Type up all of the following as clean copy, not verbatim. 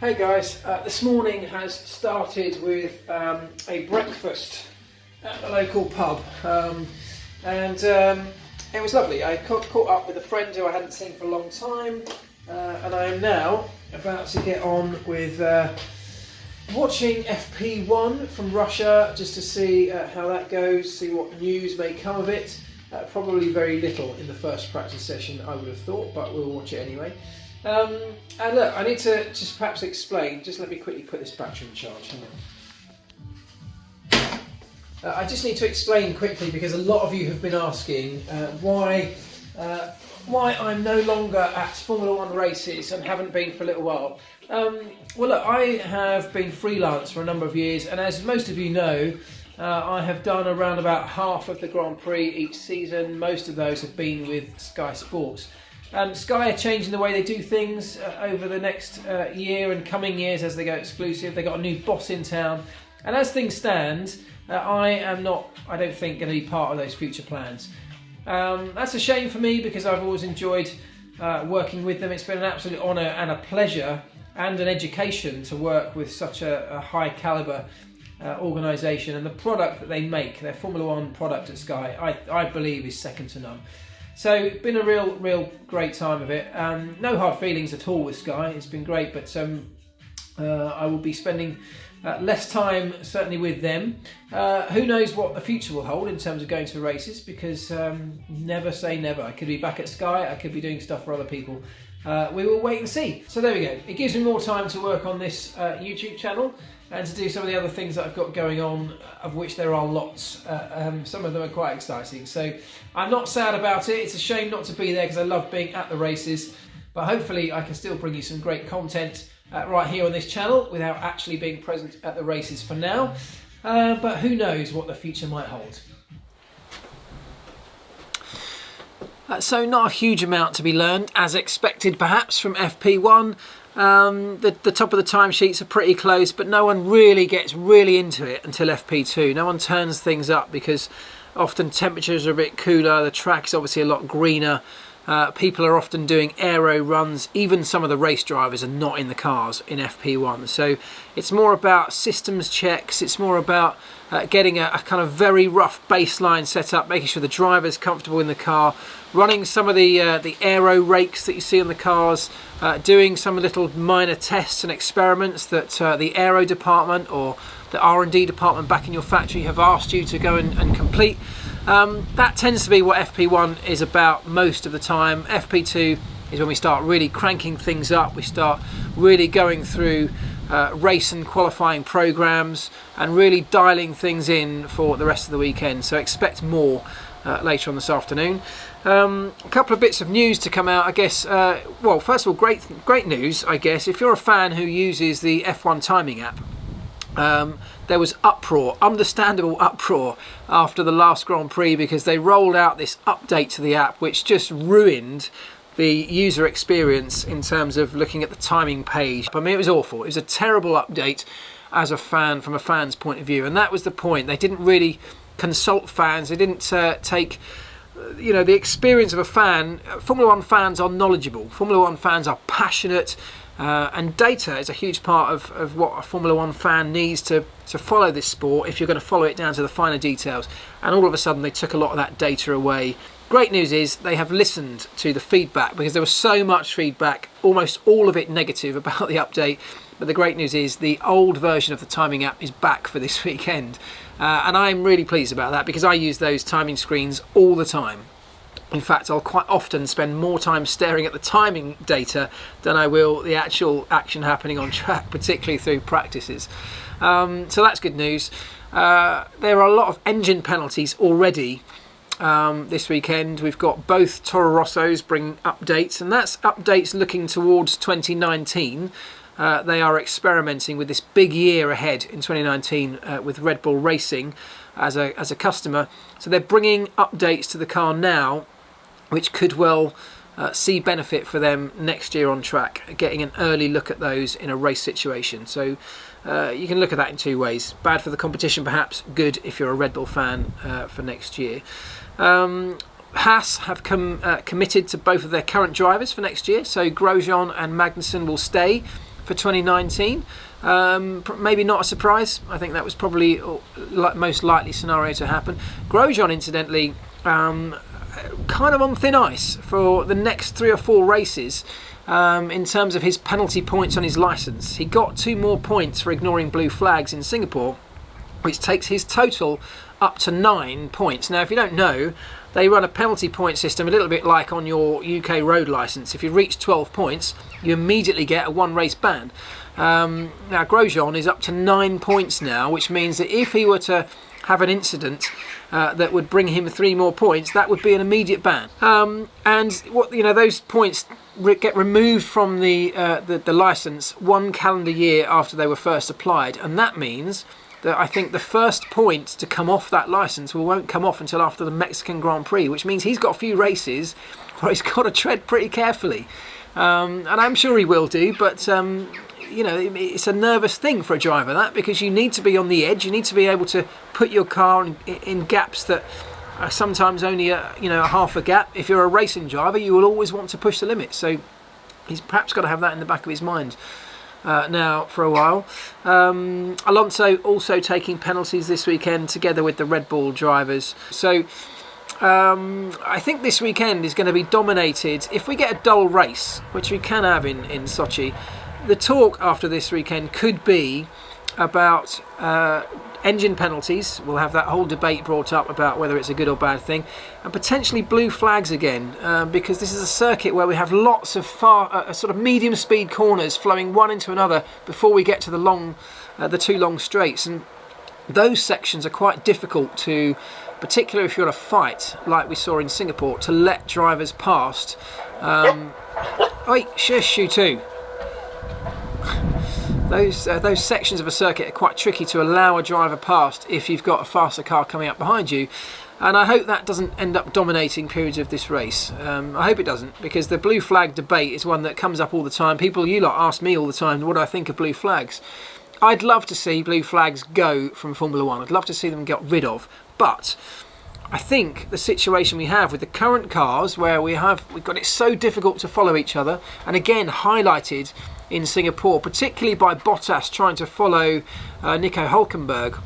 Hey guys, this morning has started with a breakfast at the local pub and it was lovely. I caught up with a friend who I hadn't seen for a long time and I am now about to get on with watching FP1 from Russia just to see how that goes, see what news may come of it. Probably very little in the first practice session, I would have thought, but we'll watch it anyway. And look, I need to just perhaps explain, just let me quickly put this battery in charge, hang on. I just need to explain quickly because a lot of you have been asking why I'm no longer at Formula One races and haven't been for a little while. Well look, I have been freelance for a number of years, and as most of you know, I have done around about half of the Grand Prix each season. Most of those have been with Sky Sports. Sky are changing the way they do things over the next year and coming years as they go exclusive. They've got a new boss in town, and as things stand, I am not, I don't think, going to be part of those future plans. That's a shame for me because I've always enjoyed working with them. It's been an absolute honour and a pleasure and an education to work with such a high calibre organisation, and the product that they make, their Formula One product at Sky, I believe is second to none. So it's been a real great time of it. No hard feelings at all with Sky. It's been great, but I will be spending less time certainly with them. Who knows what the future will hold in terms of going to races, because never say never. I could be back at Sky, I could be doing stuff for other people. We will wait and see. So there we go. It gives me more time to work on this YouTube channel and to do some of the other things that I've got going on, of which there are lots. Some of them are quite exciting. So I'm not sad about it. It's a shame not to be there because I love being at the races, but hopefully I can still bring you some great content right here on this channel without actually being present at the races for now. But who knows what the future might hold. So not a huge amount to be learned, as expected perhaps from FP1. The top of the timesheets are pretty close, but no one really gets into it until FP2. No one turns things up because often temperatures are a bit cooler, the track is obviously a lot greener, people are often doing aero runs, even some of the race drivers are not in the cars in FP1. So it's more about systems checks, it's more about getting a kind of very rough baseline set up, making sure the driver's comfortable in the car, running some of the aero rakes that you see on the cars, doing some little minor tests and experiments that the aero department or the R&D department back in your factory have asked you to go and complete. That tends to be what FP1 is about most of the time. FP2 is when we start really cranking things up, we start really going through race and qualifying programs and really dialing things in for the rest of the weekend. So expect more later on this afternoon. A couple of bits of news to come out, I guess. Well, first of all, great news, I guess. If you're a fan who uses the F1 timing app, there was uproar, understandable uproar, after the last Grand Prix because they rolled out this update to the app which just ruined the user experience in terms of looking at the timing page. I mean, it was awful. It was a terrible update as a fan, from a fan's point of view, and that was the point. They didn't really consult fans. They didn't take the experience of a fan. Formula One fans are knowledgeable. Formula One fans are passionate. And data is a huge part of what a Formula One fan needs to follow this sport if you're going to follow it down to the finer details. And all of a sudden they took a lot of that data away. Great news is they have listened to the feedback, because there was so much feedback, almost all of it negative, about the update. But the great news is the old version of the timing app is back for this weekend. And I'm really pleased about that because I use those timing screens all the time. In fact, I'll quite often spend more time staring at the timing data than I will the actual action happening on track, particularly through practices. So that's good news. There are a lot of engine penalties already this weekend. We've got both Toro Rossos bring updates, and that's updates looking towards 2019. They are experimenting with this big year ahead in 2019 with Red Bull Racing as a customer. So they're bringing updates to the car now, which could well see benefit for them next year on track, getting an early look at those in a race situation. So you can look at that in two ways. Bad for the competition perhaps, good if you're a Red Bull fan for next year. Haas have committed to both of their current drivers for next year, so Grosjean and Magnussen will stay for 2019. Maybe not a surprise. I think that was probably most likely scenario to happen. Grosjean, incidentally, kind of on thin ice for the next 3 or 4 races in terms of his penalty points on his licence. He got 2 more points for ignoring blue flags in Singapore, which takes his total up to 9 points. Now, if you don't know, they run a penalty point system a little bit like on your UK road licence. If you reach 12 points, you immediately get a 1 race ban. Now, Grosjean is up to 9 points now, which means that if he were to have an incident that would bring him 3 more points, that would be an immediate ban. And what those points get removed from the licence 1 calendar year after they were first applied, and that means that I think the first point to come off that licence won't come off until after the Mexican Grand Prix, which means he's got a few races where he's got to tread pretty carefully. And I'm sure he will do, but it's a nervous thing for a driver, that, because you need to be on the edge. You need to be able to put your car in gaps that are sometimes only a half a gap. If you're a racing driver, you will always want to push the limit. So he's perhaps got to have that in the back of his mind now for a while. Alonso also taking penalties this weekend together with the Red Bull drivers. So I think this weekend is going to be dominated. If we get a dull race, which we can have in Sochi, the talk after this weekend could be about engine penalties. We'll have that whole debate brought up about whether it's a good or bad thing, and potentially blue flags again, because this is a circuit where we have lots of sort of medium speed corners flowing one into another before we get to the 2 long straights, and those sections are quite difficult to, particularly if you're in a fight like we saw in Singapore, to let drivers past. Oi, shush you too. Those sections of a circuit are quite tricky to allow a driver past if you've got a faster car coming up behind you, and I hope that doesn't end up dominating periods of this race. I hope it doesn't, because the blue flag debate is one that comes up all the time. You lot ask me all the time, what do I think of blue flags? I'd love to see blue flags go from Formula 1. I'd love to see them get rid of, but I think the situation we have with the current cars, where we've got it so difficult to follow each other, and again highlighted in Singapore, particularly by Bottas trying to follow Nico Hülkenberg,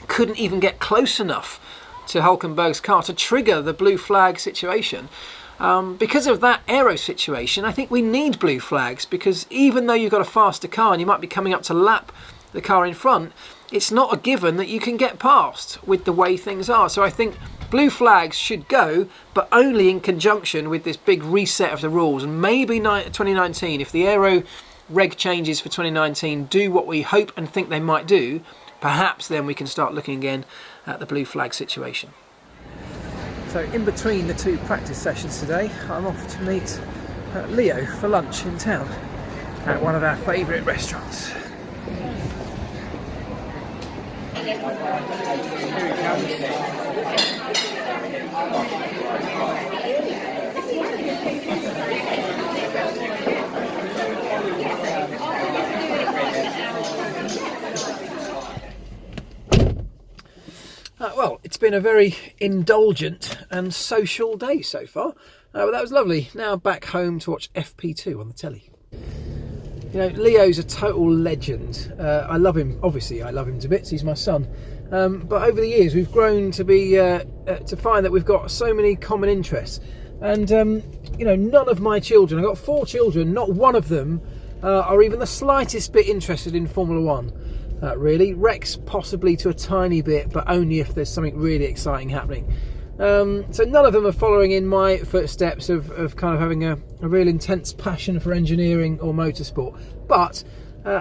couldn't even get close enough to Hülkenberg's car to trigger the blue flag situation. Because of that aero situation, I think we need blue flags, because even though you've got a faster car and you might be coming up to lap the car in front, it's not a given that you can get past with the way things are. So I think blue flags should go, but only in conjunction with this big reset of the rules. And maybe 2019, if the aero reg changes for 2019 do what we hope and think they might do, perhaps then we can start looking again at the blue flag situation. So in between the 2 practice sessions today, I'm off to meet Leo for lunch in town at one of our favourite restaurants. Here he comes. Well, it's been a very indulgent and social day so far, but that was lovely. Now back home to watch FP2 on the telly. Leo's a total legend. I love him. Obviously, I love him to bits. He's my son. But over the years, we've grown to be to find that we've got so many common interests. And none of my children, I've got 4 children, not one of them are even the slightest bit interested in Formula 1. Really, Rex possibly to a tiny bit, but only if there's something really exciting happening. So none of them are following in my footsteps of kind of having a real intense passion for engineering or motorsport. But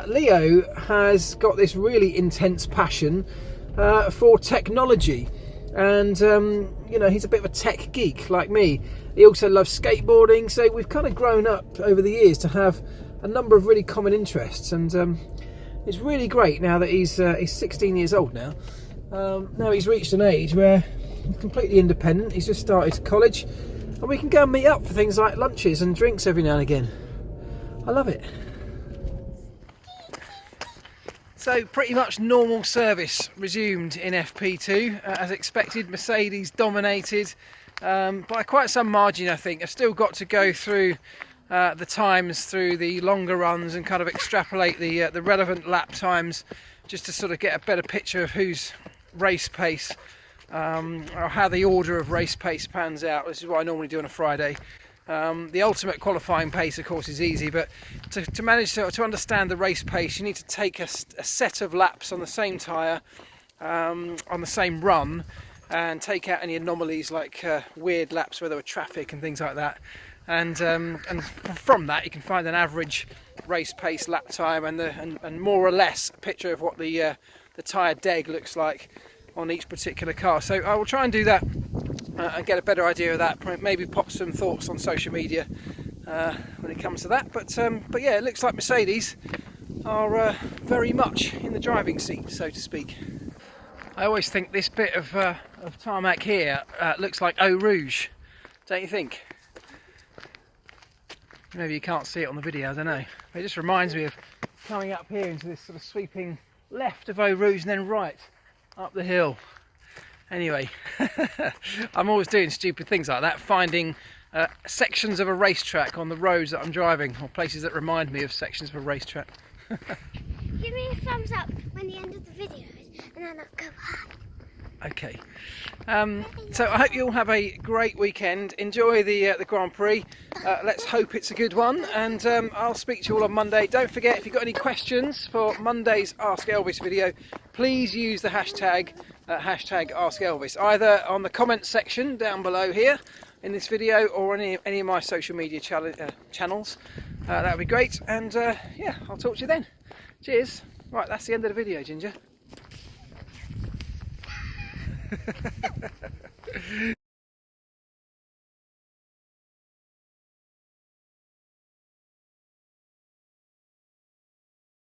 Leo has got this really intense passion for technology, and he's a bit of a tech geek like me. He also loves skateboarding, so we've kind of grown up over the years to have a number of really common interests, and it's really great now that he's 16 years old now. Now he's reached an age where he's completely independent. He's just started college, and we can go and meet up for things like lunches and drinks every now and again. I love it. So pretty much normal service resumed in FP2. As expected, Mercedes dominated by quite some margin, I think. I've still got to go through the times through the longer runs and kind of extrapolate the relevant lap times, just to sort of get a better picture of whose race pace or how the order of race pace pans out. This is what I normally do on a Friday. The ultimate qualifying pace, of course, is easy, but to manage to understand the race pace, you need to take a set of laps on the same tyre, on the same run, and take out any anomalies like weird laps where there were traffic and things like that. And from that, you can find an average race pace lap time and more or less a picture of what the tyre deg looks like on each particular car. So I will try and do that and get a better idea of that. Maybe pop some thoughts on social media when it comes to that. But yeah, it looks like Mercedes are very much in the driving seat, so to speak. I always think this bit of tarmac here looks like Eau Rouge, don't you think? Maybe you can't see it on the video, I don't know. It just reminds me of coming up here into this sort of sweeping left of Eau Rouge and then right up the hill. Anyway, I'm always doing stupid things like that, finding sections of a racetrack on the roads that I'm driving, or places that remind me of sections of a racetrack. Give me a thumbs up when the end of the video is, and then I'll go hi. Okay. So I hope you all have a great weekend. Enjoy the Grand Prix. Let's hope it's a good one, and I'll speak to you all on Monday. Don't forget, if you've got any questions for Monday's Ask Elvis video, please use the hashtag Ask Elvis, either on the comments section down below here in this video or on any of my social media channels. That would be great, and yeah, I'll talk to you then. Cheers. Right, that's the end of the video, Ginger.